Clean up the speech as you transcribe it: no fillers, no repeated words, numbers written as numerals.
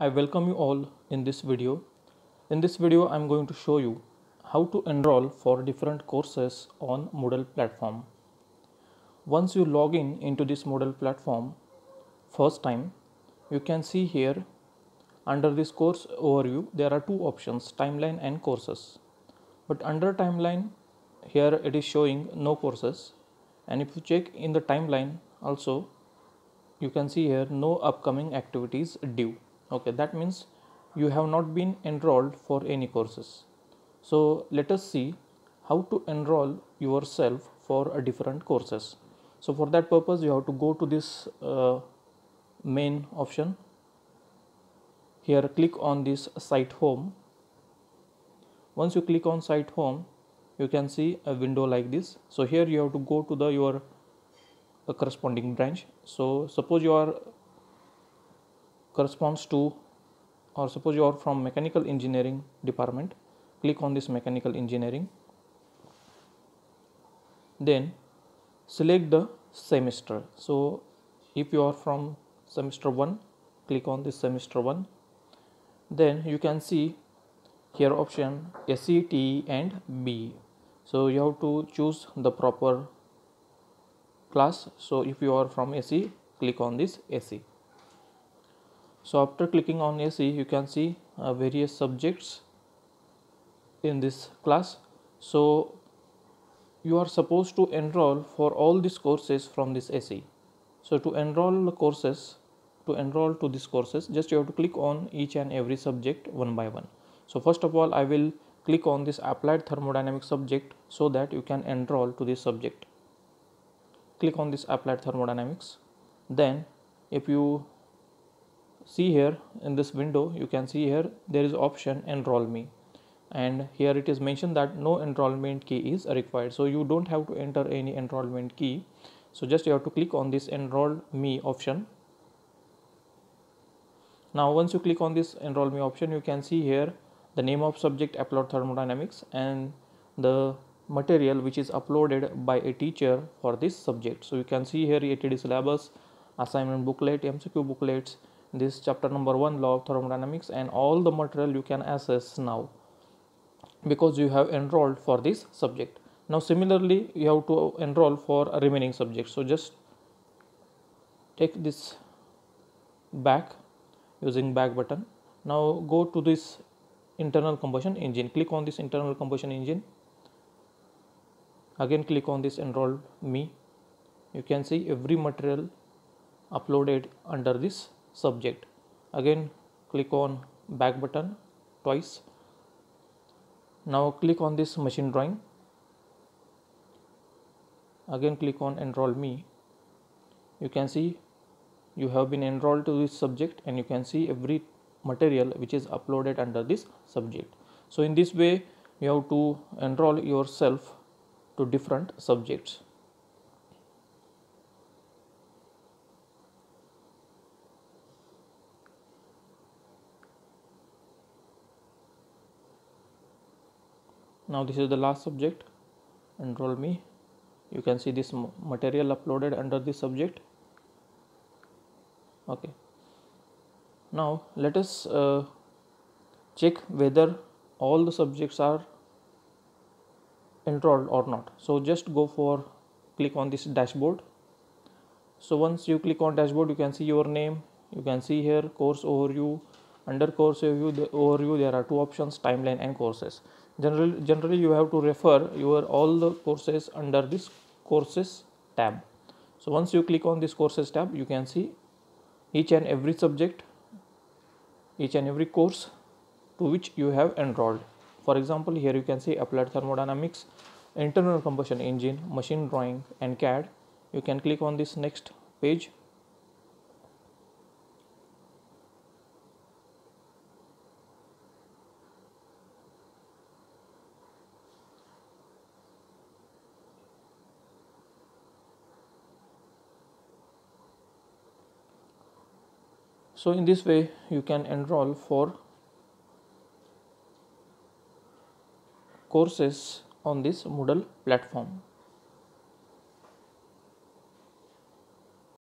I welcome you all in this video. In this video, I am going to show you how to enroll for different courses on Moodle platform. Once you log in into this Moodle platform first time, you can see here under this course overview, there are two options, timeline and courses. But under timeline, here it is showing no courses, and if you check in the timeline also, you can see here no upcoming activities due. Okay, that means you have not been enrolled for any courses. So let us see how to enroll yourself for a different courses. So for that purpose, you have to go to this main option. Here click on this site home. Once you click on site home, you can see a window like this. So here you have to go to your corresponding branch. So suppose you are corresponds to, or suppose you are from mechanical engineering department, click on this mechanical engineering, then select the semester. So if you are from semester 1, click on this semester 1, then you can see here option SE, TE and BE. So you have to choose the proper class. So if you are from SE, click on this SE. So after clicking on SE, you can see various subjects in this class. So you are supposed to enroll for all these courses from this SE. So to enroll to these courses, just you have to click on each and every subject one by one. So first of all, I will click on this applied thermodynamics subject so that you can enroll to this subject. Click on this applied thermodynamics. Then if you see here in this window, you can see here there is option enroll me, and here it is mentioned that no enrollment key is required. So you don't have to enter any enrollment key. So just you have to click on this enroll me option. Now once you click on this enroll me option, you can see here the name of subject applied thermodynamics and the material which is uploaded by a teacher for this subject. So you can see here ETD syllabus, assignment booklet, MCQ booklets, this chapter number 1 law of thermodynamics, and all the material you can access now because you have enrolled for this subject. Now similarly, you have to enroll for a remaining subjects. So just take this back using back button. Now go to this internal combustion engine, click on this internal combustion engine, again click on this enroll me. You can see every material uploaded under this subject. Again click on back button twice. Now click on this machine drawing, again click on enroll me. You can see you have been enrolled to this subject, and you can see every material which is uploaded under this subject. So in this way you have to enroll yourself to different subjects. Now this is the last subject, enroll me. You can see this material uploaded under this subject. Okay, now let us check whether all the subjects are enrolled or not. So just go for click on this dashboard. So once you click on dashboard, you can see your name. You can see here course overview. Under course overview there are two options, timeline and courses. Generally you have to refer your all the courses under this courses tab. So once you click on this courses tab, you can see each and every subject, each and every course to which you have enrolled. For example, here you can see applied thermodynamics, internal combustion engine, machine drawing and CAD. You can click on this next page. So in this way you can enroll for courses on this Moodle platform.